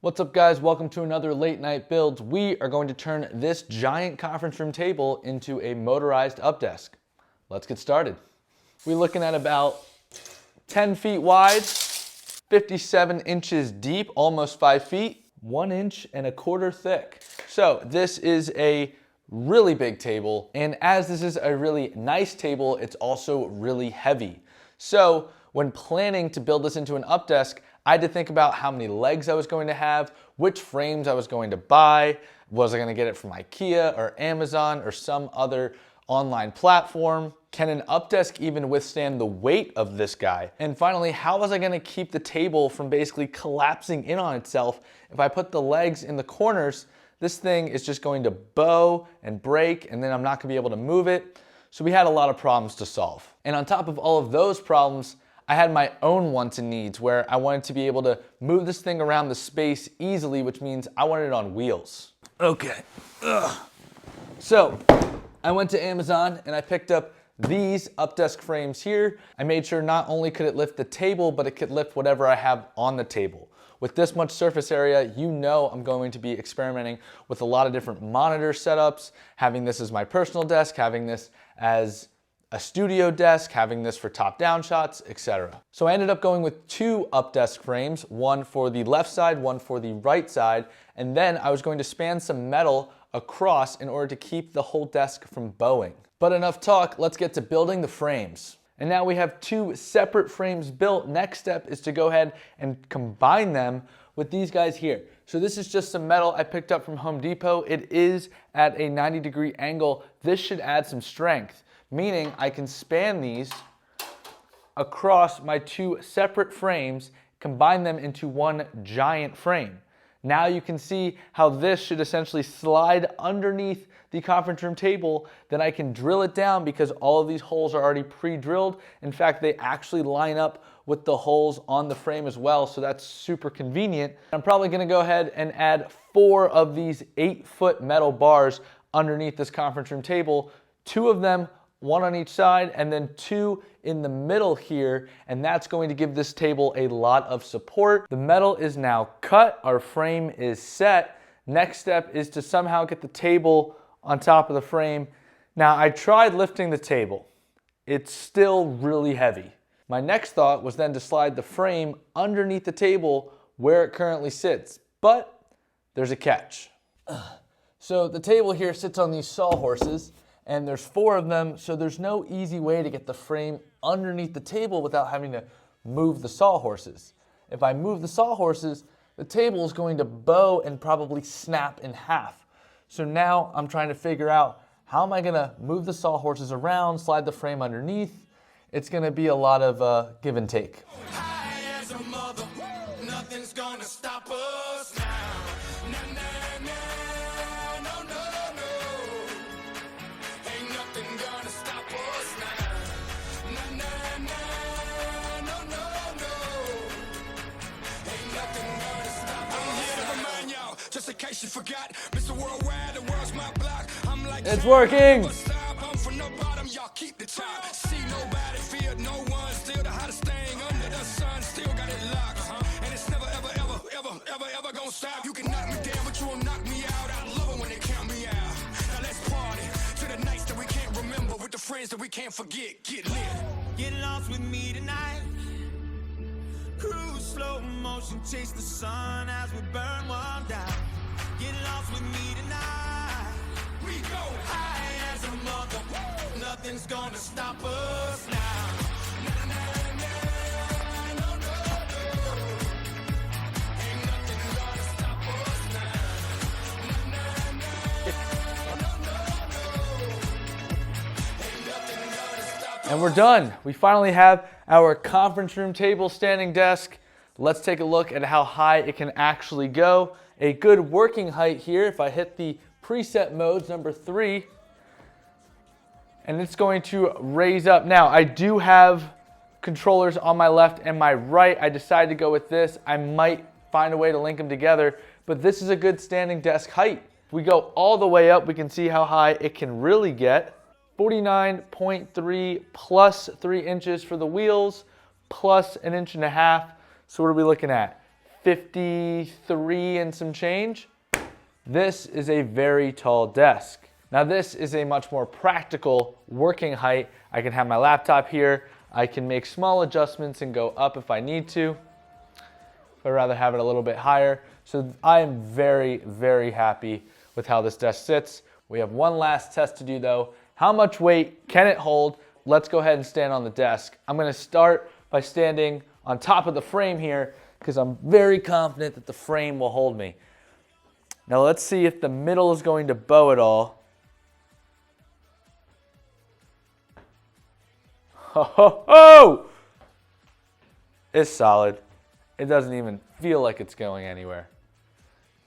What's up, guys? Welcome to another late night build. We are going to turn this giant conference room table into a motorized up desk. Let's get started. We're looking at about 10 feet wide, 57 inches deep, almost 5 feet, 1 inch and a quarter thick. So this is a really big table, and as this is a really nice table, it's also really heavy. So when planning to build this into an up desk, I had to think about how many legs I was going to have, which frames I was going to buy. Was I going to get it from IKEA or Amazon or some other online platform? Can an up desk even withstand the weight of this guy? And finally, how was I going to keep the table from basically collapsing in on itself? If I put the legs in the corners, this thing is just going to bow and break, and then I'm not going to be able to move it. So we had a lot of problems to solve. And on top of all of those problems, I had my own wants and needs where I wanted to be able to move this thing around the space easily, which means I wanted it on wheels. Okay. So I went to Amazon and I picked up these up desk frames here. I made sure not only could it lift the table, but it could lift whatever I have on the table. With this much surface area, you know I'm going to be experimenting with a lot of different monitor setups, having this as my personal desk, having this as a studio desk, having this for top-down shots, etc. So I ended up going with 2 up desk frames, one for the left side, one for the right side, and then I was going to span some metal across in order to keep the whole desk from bowing. But enough talk, let's get to building the frames. And now we have 2 separate frames built. Next step is to go ahead and combine them with these guys here. So this is just some metal I picked up from Home Depot. It is at a 90-degree angle. This should add some strength, meaning I can span these across my 2 separate frames, combine them into one giant frame. Now you can see how this should essentially slide underneath the conference room table. Then I can drill it down because all of these holes are already pre-drilled. In fact, they actually line up with the holes on the frame as well, so that's super convenient. I'm probably gonna go ahead and add 4 of these 8-foot metal bars underneath this conference room table, 2 of them, 1 on each side, and then 2 in the middle here, and that's going to give this table a lot of support. The metal is now cut, our frame is set. Next step is to somehow get the table on top of the frame. Now, I tried lifting the table. It's still really heavy. My next thought was then to slide the frame underneath the table where it currently sits, but there's a catch. So the table here sits on these sawhorses, and there's 4 of them, so there's no easy way to get the frame underneath the table without having to move the sawhorses. If I move the sawhorses, the table is going to bow and probably snap in half. So now I'm trying to figure out, how am I gonna move the sawhorses around, slide the frame underneath? It's gonna be a lot of give and take. It's working! You can knock me down, but you won't knock me out. I love it when they count me out. Now let's party to the nights that we can't remember, with the friends that we can't forget. Get lit. Get lost with me tonight. Cruise slow motion, chase the sun as we burn one down. Get lost with me tonight. We go high as a mother. Nothing's gonna stop us now. And we're done. We finally have our conference room table standing desk. Let's take a look at how high it can actually go. A good working height here, if I hit the preset modes, number 3, and it's going to raise up. Now, I do have controllers on my left and my right. I decided to go with this. I might find a way to link them together, but this is a good standing desk height. If we go all the way up, we can see how high it can really get. 49.3 plus 3 inches for the wheels, plus 1.5 inches. So what are we looking at? 53 and some change. This is a very tall desk. Now this is a much more practical working height. I can have my laptop here. I can make small adjustments and go up if I need to. I'd rather have it a little bit higher. So I am very, very happy with how this desk sits. We have one last test to do though. How much weight can it hold? Let's go ahead and stand on the desk. I'm gonna start by standing on top of the frame here because I'm very confident that the frame will hold me. Now let's see if the middle is going to bow at all. Ho ho ho! It's solid. It doesn't even feel like it's going anywhere.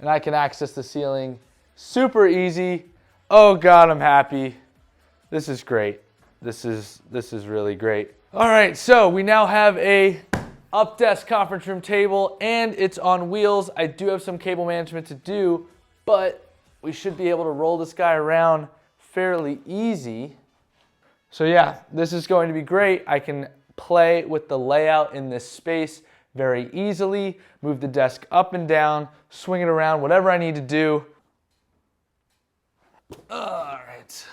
And I can access the ceiling super easy. Oh God, I'm happy. This is great. This is really great. All right, so we now have a up desk conference room table and it's on wheels. I do have some cable management to do, but we should be able to roll this guy around fairly easy. So yeah, this is going to be great. I can play with the layout in this space very easily, move the desk up and down, swing it around, whatever I need to do. All right.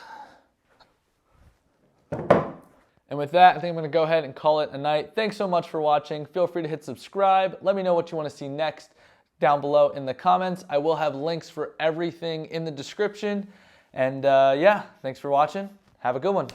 And with that, I think I'm gonna go ahead and call it a night. Thanks so much for watching. Feel free to hit subscribe. Let me know what you wanna see next down below in the comments. I will have links for everything in the description. And yeah, thanks for watching. Have a good one.